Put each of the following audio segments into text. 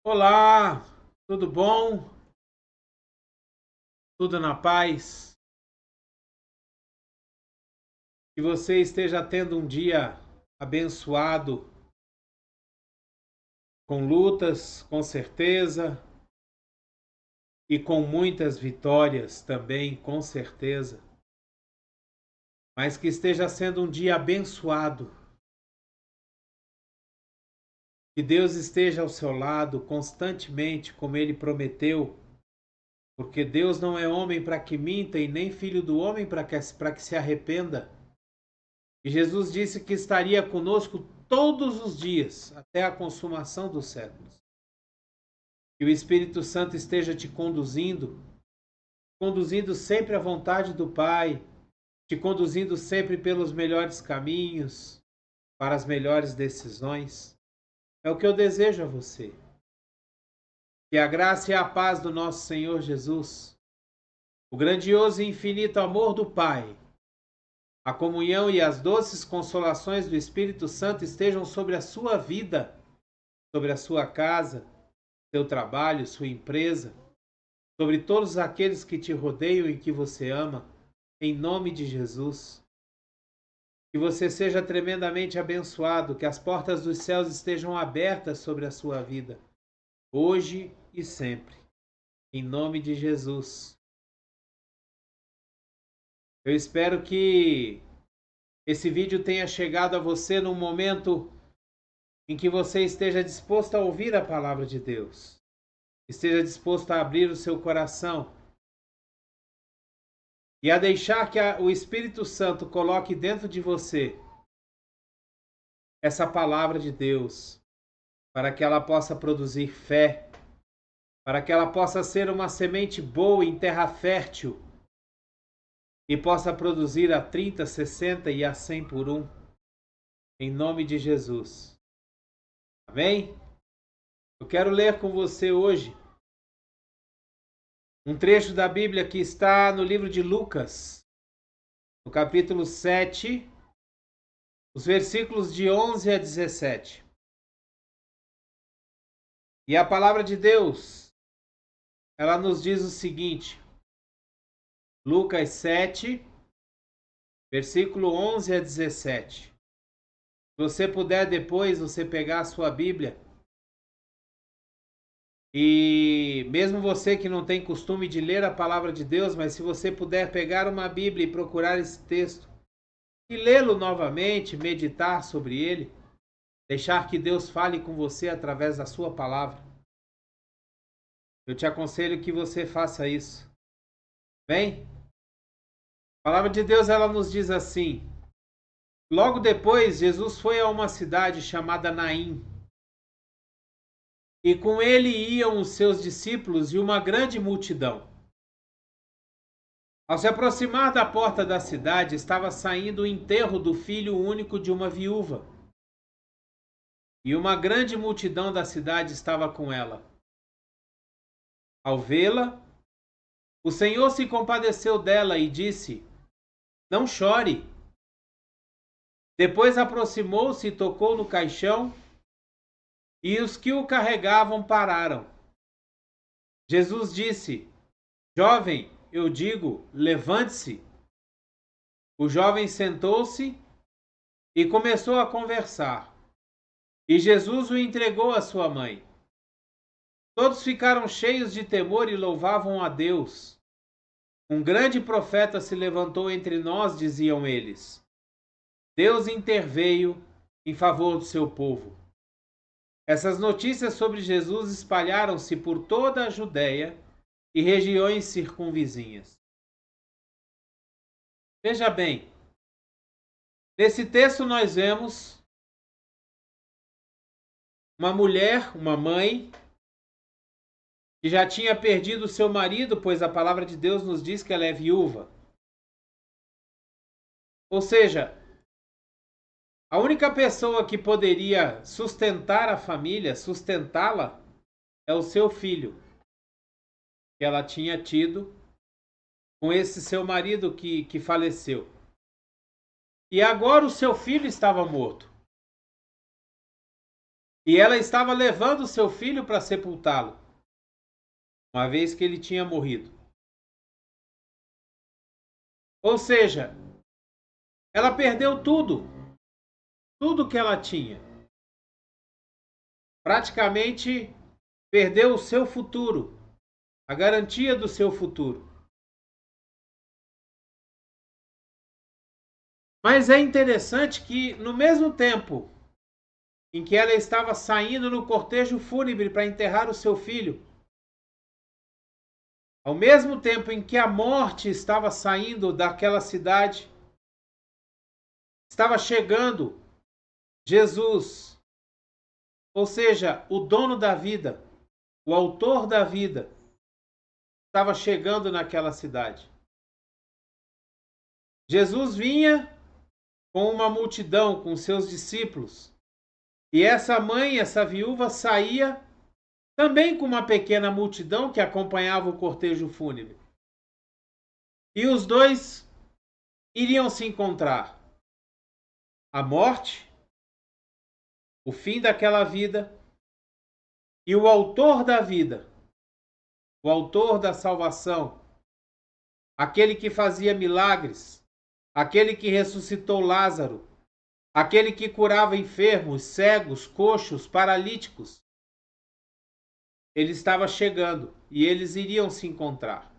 Olá, tudo bom? Tudo na paz? Que você esteja tendo um dia abençoado, com lutas, com certeza, e com muitas vitórias também, com certeza. Mas que esteja sendo um dia abençoado. Que Deus esteja ao seu lado constantemente, como ele prometeu, porque Deus não é homem para que minta e nem filho do homem para que se arrependa. E Jesus disse que estaria conosco todos os dias, até a consumação dos séculos. Que o Espírito Santo esteja te conduzindo sempre à vontade do Pai, te conduzindo sempre pelos melhores caminhos, para as melhores decisões. É o que eu desejo a você. Que a graça e a paz do nosso Senhor Jesus, o grandioso e infinito amor do Pai, a comunhão e as doces consolações do Espírito Santo estejam sobre a sua vida, sobre a sua casa, seu trabalho, sua empresa, sobre todos aqueles que te rodeiam e que você ama, em nome de Jesus. Que você seja tremendamente abençoado, que as portas dos céus estejam abertas sobre a sua vida, hoje e sempre, em nome de Jesus. Eu espero que esse vídeo tenha chegado a você num momento em que você esteja disposto a ouvir a palavra de Deus, esteja disposto a abrir o seu coração e a deixar que o Espírito Santo coloque dentro de você essa palavra de Deus, para que ela possa produzir fé, para que ela possa ser uma semente boa em terra fértil e possa produzir a 30, 60 e a 100 por um, em nome de Jesus. Amém? Eu quero ler com você hoje um trecho da Bíblia que está no livro de Lucas, no capítulo 7, os versículos de 11 a 17. E a palavra de Deus, ela nos diz o seguinte, Lucas 7, versículo 11 a 17. Se você puder depois, você pegar a sua Bíblia, e mesmo você que não tem costume de ler a palavra de Deus, mas se você puder pegar uma Bíblia e procurar esse texto, e lê-lo novamente, meditar sobre ele, deixar que Deus fale com você através da sua palavra, eu te aconselho que você faça isso. Bem? A palavra de Deus, ela nos diz assim: logo depois, Jesus foi a uma cidade chamada Naim, e com ele iam os seus discípulos e uma grande multidão. Ao se aproximar da porta da cidade, estava saindo o enterro do filho único de uma viúva, e uma grande multidão da cidade estava com ela. Ao vê-la, o Senhor se compadeceu dela e disse: não chore. Depois aproximou-se e tocou no caixão, e os que o carregavam pararam. Jesus disse: jovem, eu digo, levante-se. O jovem sentou-se e começou a conversar, e Jesus o entregou à sua mãe. Todos ficaram cheios de temor e louvavam a Deus. Um grande profeta se levantou entre nós, diziam eles. Deus interveio em favor do seu povo. Essas notícias sobre Jesus espalharam-se por toda a Judéia e regiões circunvizinhas. Veja bem, nesse texto nós vemos uma mulher, uma mãe, que já tinha perdido seu marido, pois a palavra de Deus nos diz que ela é viúva. Ou seja, a única pessoa que poderia sustentar a família, sustentá-la, é o seu filho, que ela tinha tido com esse seu marido que faleceu. E agora o seu filho estava morto. E ela estava levando seu filho para sepultá-lo, uma vez que ele tinha morrido. Ou seja, ela perdeu tudo que ela tinha. Praticamente perdeu o seu futuro, a garantia do seu futuro. Mas é interessante que, no mesmo tempo em que ela estava saindo no cortejo fúnebre para enterrar o seu filho, ao mesmo tempo em que a morte estava saindo daquela cidade, estava chegando Jesus, ou seja, o dono da vida, o autor da vida, estava chegando naquela cidade. Jesus vinha com uma multidão, com seus discípulos, e essa mãe, essa viúva, saía também com uma pequena multidão que acompanhava o cortejo fúnebre. E os dois iriam se encontrar. A morte, o fim daquela vida, e o autor da vida, o autor da salvação, aquele que fazia milagres, aquele que ressuscitou Lázaro, aquele que curava enfermos, cegos, coxos, paralíticos. Ele estava chegando e eles iriam se encontrar.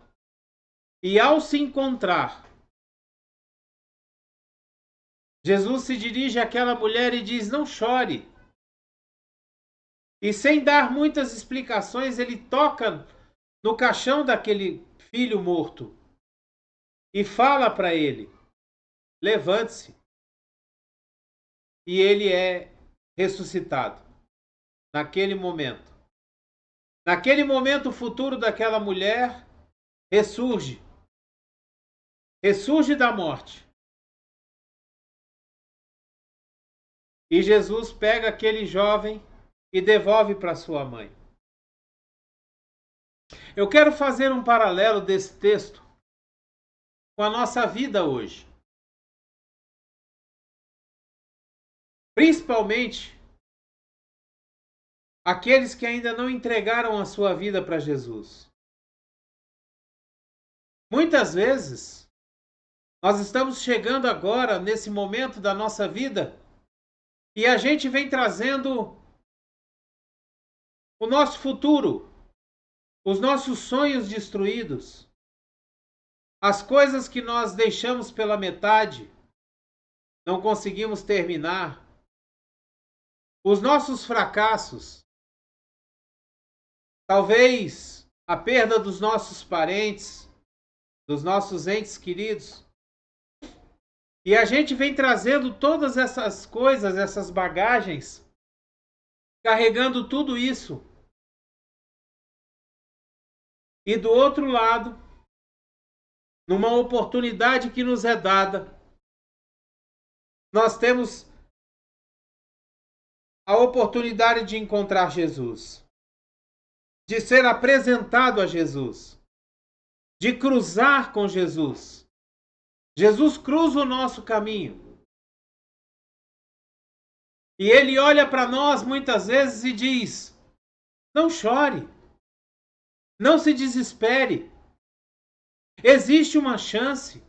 E ao se encontrar, Jesus se dirige àquela mulher e diz: não chore. E sem dar muitas explicações, ele toca no caixão daquele filho morto e fala para ele: levante-se. E ele é ressuscitado naquele momento. Naquele momento, o futuro daquela mulher ressurge da morte. E Jesus pega aquele jovem e devolve para sua mãe. Eu quero fazer um paralelo desse texto com a nossa vida hoje. Principalmente aqueles que ainda não entregaram a sua vida para Jesus. Muitas vezes, nós estamos chegando agora, nesse momento da nossa vida, e a gente vem trazendo o nosso futuro, os nossos sonhos destruídos, as coisas que nós deixamos pela metade, não conseguimos terminar, os nossos fracassos, talvez a perda dos nossos parentes, dos nossos entes queridos. E a gente vem trazendo todas essas coisas, essas bagagens, carregando tudo isso. E do outro lado, numa oportunidade que nos é dada, nós temos a oportunidade de encontrar Jesus, de ser apresentado a Jesus, de cruzar com Jesus. Jesus cruza o nosso caminho. E ele olha para nós muitas vezes e diz: não chore, não se desespere, existe uma chance,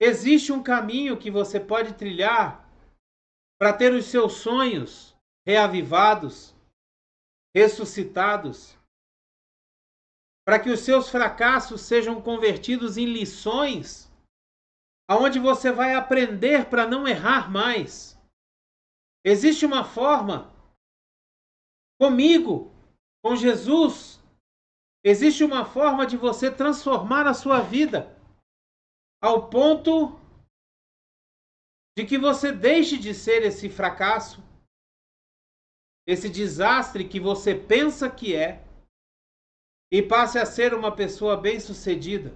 existe um caminho que você pode trilhar para ter os seus sonhos reavivados, ressuscitados, para que os seus fracassos sejam convertidos em lições, aonde você vai aprender para não errar mais. Existe uma forma, comigo, com Jesus, existe uma forma de você transformar a sua vida ao ponto de que você deixe de ser esse fracasso, esse desastre que você pensa que é, e passe a ser uma pessoa bem-sucedida,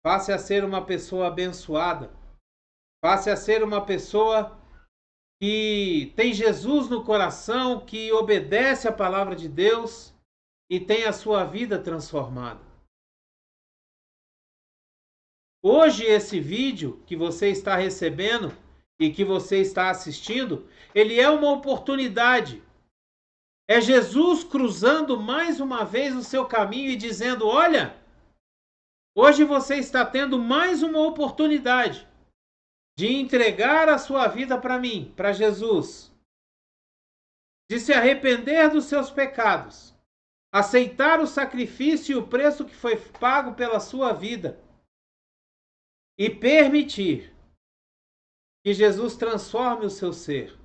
passe a ser uma pessoa abençoada, passe a ser uma pessoa que tem Jesus no coração, que obedece à palavra de Deus e tem a sua vida transformada. Hoje esse vídeo que você está recebendo, e que você está assistindo, ele é uma oportunidade. É Jesus cruzando mais uma vez o seu caminho e dizendo: olha, hoje você está tendo mais uma oportunidade de entregar a sua vida para mim, para Jesus, de se arrepender dos seus pecados, aceitar o sacrifício e o preço que foi pago pela sua vida e permitir que Jesus transforme o seu ser,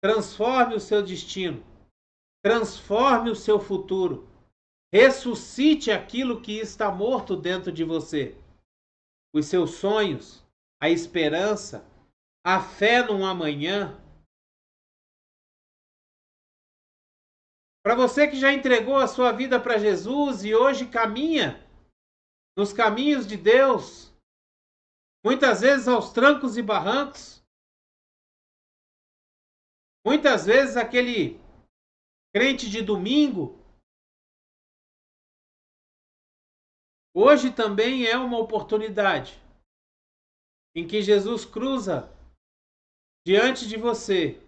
transforme o seu destino, transforme o seu futuro, ressuscite aquilo que está morto dentro de você, os seus sonhos, a esperança, a fé num amanhã. Para você que já entregou a sua vida para Jesus e hoje caminha nos caminhos de Deus, muitas vezes aos trancos e barrancos, muitas vezes aquele crente de domingo, hoje também é uma oportunidade em que Jesus cruza diante de você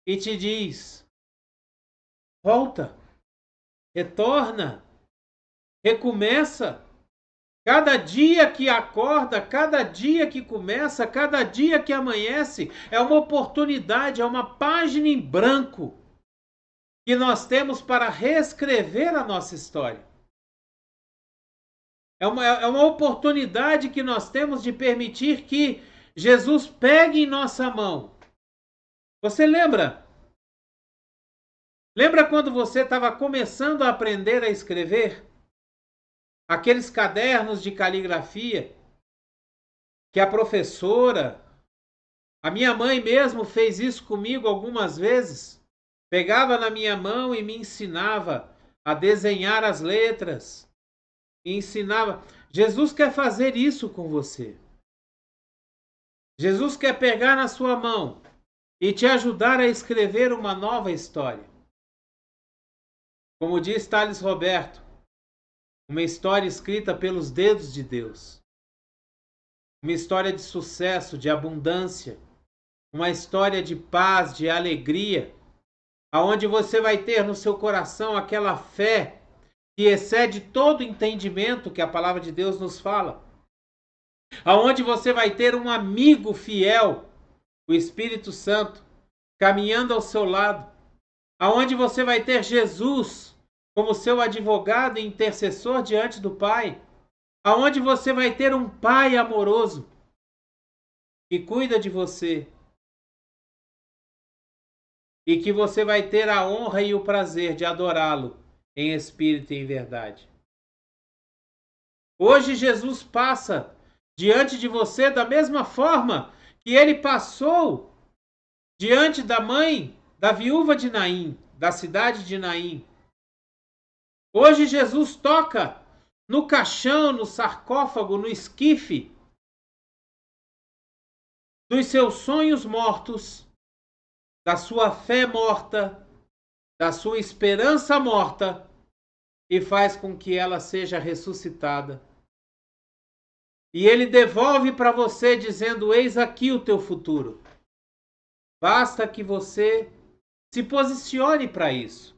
e te diz: volta, retorna, recomeça. Cada dia que acorda, cada dia que começa, cada dia que amanhece, é uma oportunidade, é uma página em branco que nós temos para reescrever a nossa história. É uma oportunidade que nós temos de permitir que Jesus pegue em nossa mão. Você lembra? Lembra quando você estava começando a aprender a escrever? Aqueles cadernos de caligrafia que a professora, a minha mãe mesmo fez isso comigo algumas vezes. Pegava na minha mão e me ensinava a desenhar as letras. E ensinava. Jesus quer fazer isso com você. Jesus quer pegar na sua mão e te ajudar a escrever uma nova história. Como diz Thales Roberto, uma história escrita pelos dedos de Deus. Uma história de sucesso, de abundância, uma história de paz, de alegria, aonde você vai ter no seu coração aquela fé que excede todo entendimento que a palavra de Deus nos fala. Aonde você vai ter um amigo fiel, o Espírito Santo, caminhando ao seu lado. Aonde você vai ter Jesus como seu advogado e intercessor diante do Pai. Aonde você vai ter um Pai amoroso que cuida de você e que você vai ter a honra e o prazer de adorá-lo em espírito e em verdade. Hoje Jesus passa diante de você da mesma forma que ele passou diante da mãe da viúva de Naim, da cidade de Naim. Hoje Jesus toca no caixão, no sarcófago, no esquife dos seus sonhos mortos, da sua fé morta, da sua esperança morta, e faz com que ela seja ressuscitada. E ele devolve para você dizendo: eis aqui o teu futuro. Basta que você se posicione para isso.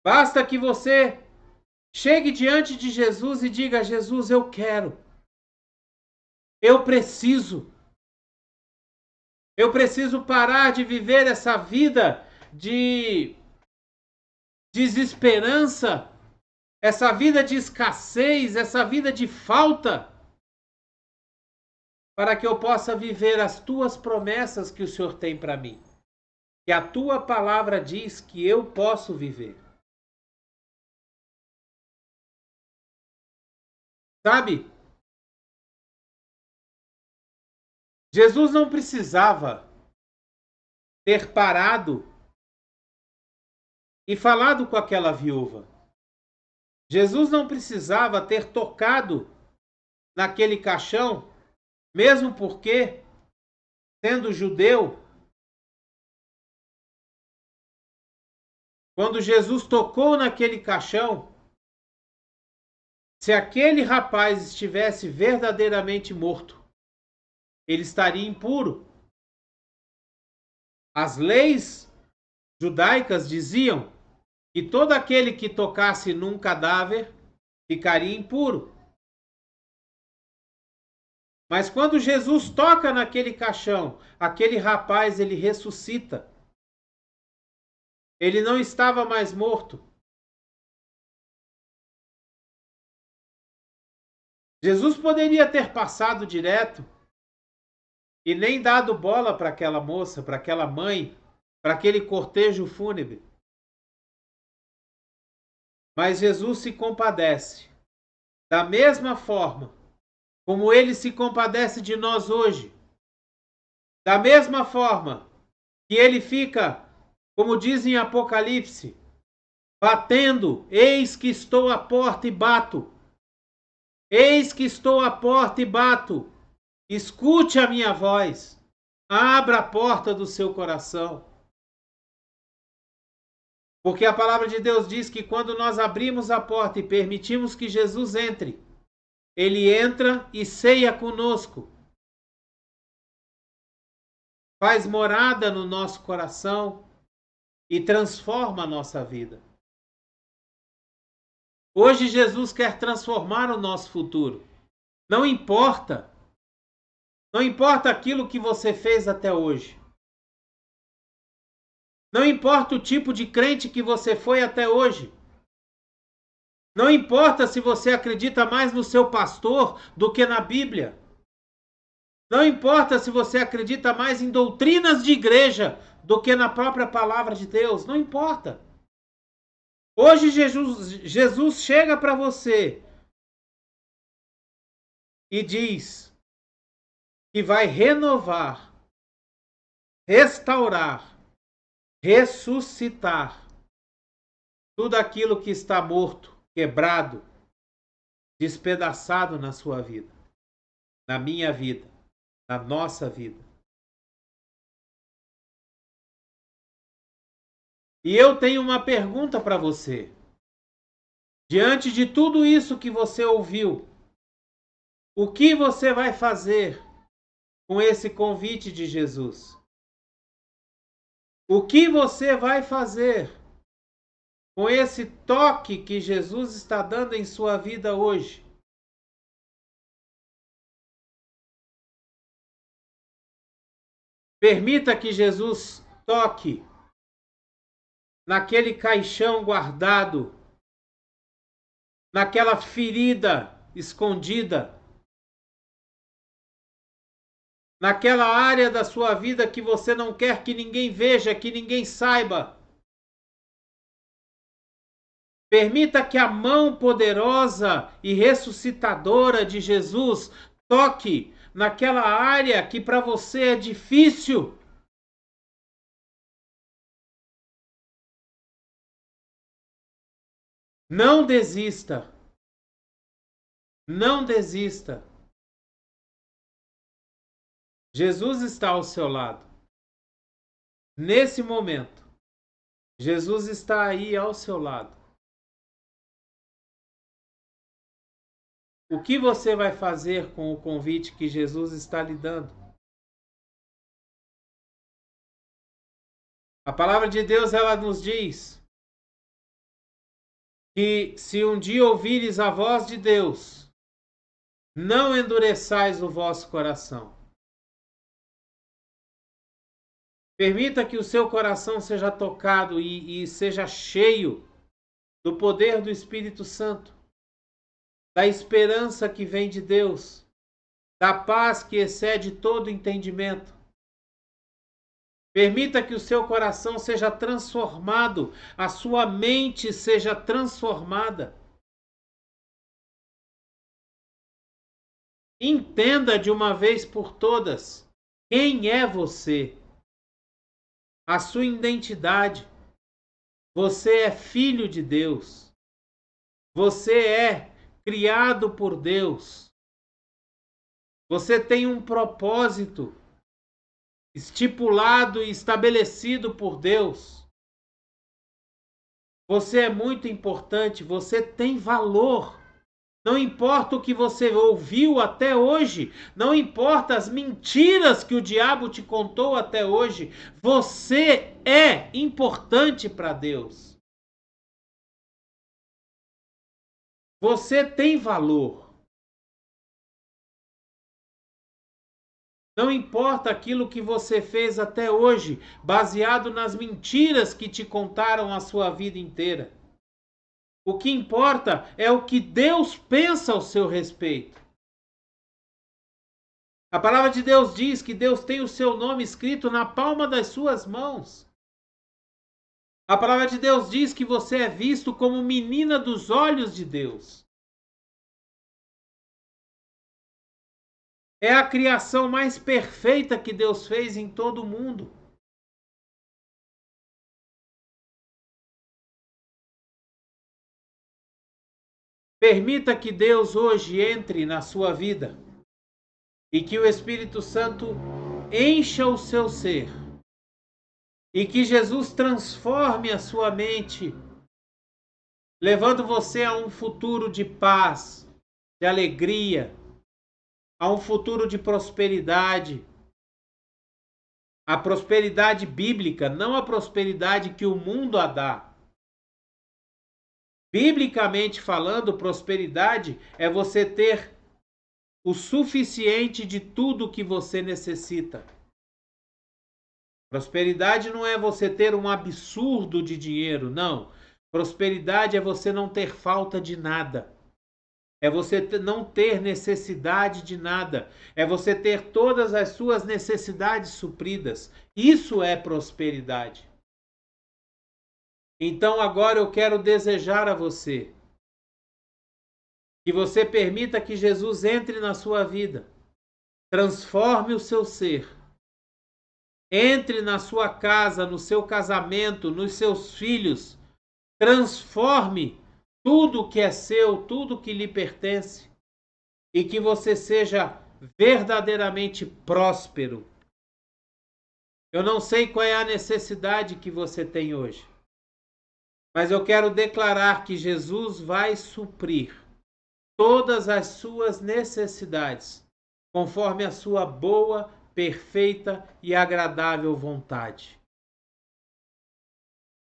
Basta que você chegue diante de Jesus e diga: Jesus, eu quero. Eu preciso. Eu preciso parar de viver essa vida de desesperança, essa vida de escassez, essa vida de falta, para que eu possa viver as tuas promessas que o Senhor tem para mim. Que a tua palavra diz que eu posso viver. Sabe? Jesus não precisava ter parado e falado com aquela viúva. Jesus não precisava ter tocado naquele caixão, mesmo porque, sendo judeu, quando Jesus tocou naquele caixão, se aquele rapaz estivesse verdadeiramente morto, ele estaria impuro. As leis judaicas diziam que todo aquele que tocasse num cadáver ficaria impuro. Mas quando Jesus toca naquele caixão, aquele rapaz, ele ressuscita. Ele não estava mais morto. Jesus poderia ter passado direto e nem dado bola para aquela moça, para aquela mãe, para aquele cortejo fúnebre. Mas Jesus se compadece. Da mesma forma como ele se compadece de nós hoje. Da mesma forma que ele fica, como diz em Apocalipse, batendo, eis que estou à porta e bato. Eis que estou à porta e bato. Escute a minha voz. Abra a porta do seu coração. Porque a palavra de Deus diz que quando nós abrimos a porta e permitimos que Jesus entre, ele entra e ceia conosco. Faz morada no nosso coração e transforma a nossa vida. Hoje Jesus quer transformar o nosso futuro. Não importa. Não importa aquilo que você fez até hoje. Não importa o tipo de crente que você foi até hoje. Não importa se você acredita mais no seu pastor do que na Bíblia. Não importa se você acredita mais em doutrinas de igreja do que na própria palavra de Deus. Não importa. Hoje Jesus chega para você e diz que vai renovar, restaurar, ressuscitar tudo aquilo que está morto, quebrado, despedaçado na sua vida, na minha vida, na nossa vida. E eu tenho uma pergunta para você. Diante de tudo isso que você ouviu, o que você vai fazer com esse convite de Jesus? O que você vai fazer com esse toque que Jesus está dando em sua vida hoje? Permita que Jesus toque naquele caixão guardado, naquela ferida escondida, naquela área da sua vida que você não quer que ninguém veja, que ninguém saiba. Permita que a mão poderosa e ressuscitadora de Jesus toque naquela área que para você é difícil. Não desista. Não desista. Jesus está ao seu lado. Nesse momento, Jesus está aí ao seu lado. O que você vai fazer com o convite que Jesus está lhe dando? A palavra de Deus, ela nos diz que se um dia ouvires a voz de Deus, não endureçais o vosso coração. Permita que o seu coração seja tocado e seja cheio do poder do Espírito Santo, da esperança que vem de Deus, da paz que excede todo entendimento. Permita que o seu coração seja transformado, a sua mente seja transformada. Entenda de uma vez por todas quem é você, a sua identidade. Você é filho de Deus. Você é criado por Deus. Você tem um propósito estipulado e estabelecido por Deus. Você é muito importante, você tem valor. Não importa o que você ouviu até hoje, não importa as mentiras que o diabo te contou até hoje, você é importante para Deus. Você tem valor. Não importa aquilo que você fez até hoje, baseado nas mentiras que te contaram a sua vida inteira. O que importa é o que Deus pensa ao seu respeito. A palavra de Deus diz que Deus tem o seu nome escrito na palma das suas mãos. A palavra de Deus diz que você é visto como menina dos olhos de Deus. É a criação mais perfeita que Deus fez em todo o mundo. Permita que Deus hoje entre na sua vida e que o Espírito Santo encha o seu ser e que Jesus transforme a sua mente, levando você a um futuro de paz, de alegria, a um futuro de prosperidade. A prosperidade bíblica, não a prosperidade que o mundo a dá. Biblicamente falando, prosperidade é você ter o suficiente de tudo que você necessita. Prosperidade não é você ter um absurdo de dinheiro, não. Prosperidade é você não ter falta de nada. É você não ter necessidade de nada. É você ter todas as suas necessidades supridas. Isso é prosperidade. Então agora eu quero desejar a você que você permita que Jesus entre na sua vida, transforme o seu ser, entre na sua casa, no seu casamento, nos seus filhos, transforme tudo que é seu, tudo que lhe pertence, e que você seja verdadeiramente próspero. Eu não sei qual é a necessidade que você tem hoje, mas eu quero declarar que Jesus vai suprir todas as suas necessidades, conforme a sua boa, perfeita e agradável vontade.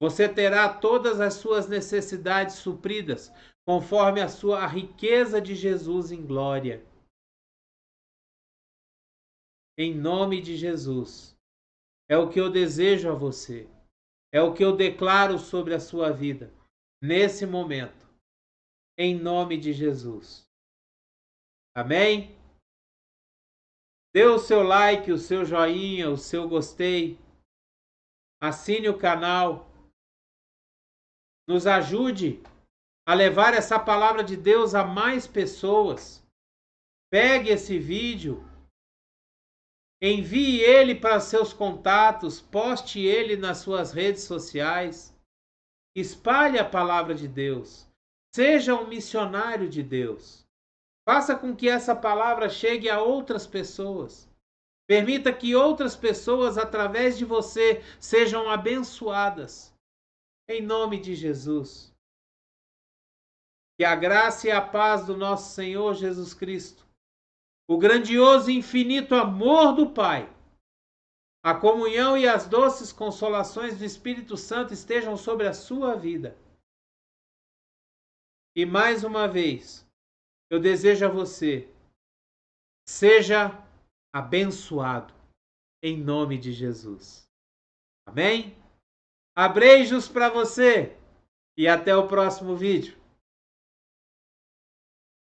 Você terá todas as suas necessidades supridas, conforme a sua riqueza de Jesus em glória. Em nome de Jesus. É o que eu desejo a você. É o que eu declaro sobre a sua vida, nesse momento. Em nome de Jesus. Amém? Dê o seu like, o seu joinha, o seu gostei. Assine o canal. Nos ajude a levar essa palavra de Deus a mais pessoas. Pegue esse vídeo, envie ele para seus contatos, poste ele nas suas redes sociais. Espalhe a palavra de Deus. Seja um missionário de Deus. Faça com que essa palavra chegue a outras pessoas. Permita que outras pessoas, através de você, sejam abençoadas. Em nome de Jesus. Que a graça e a paz do nosso Senhor Jesus Cristo, o grandioso e infinito amor do Pai, a comunhão e as doces consolações do Espírito Santo estejam sobre a sua vida. E mais uma vez, eu desejo a você, seja abençoado, em nome de Jesus. Amém? Abreijos para você e até o próximo vídeo.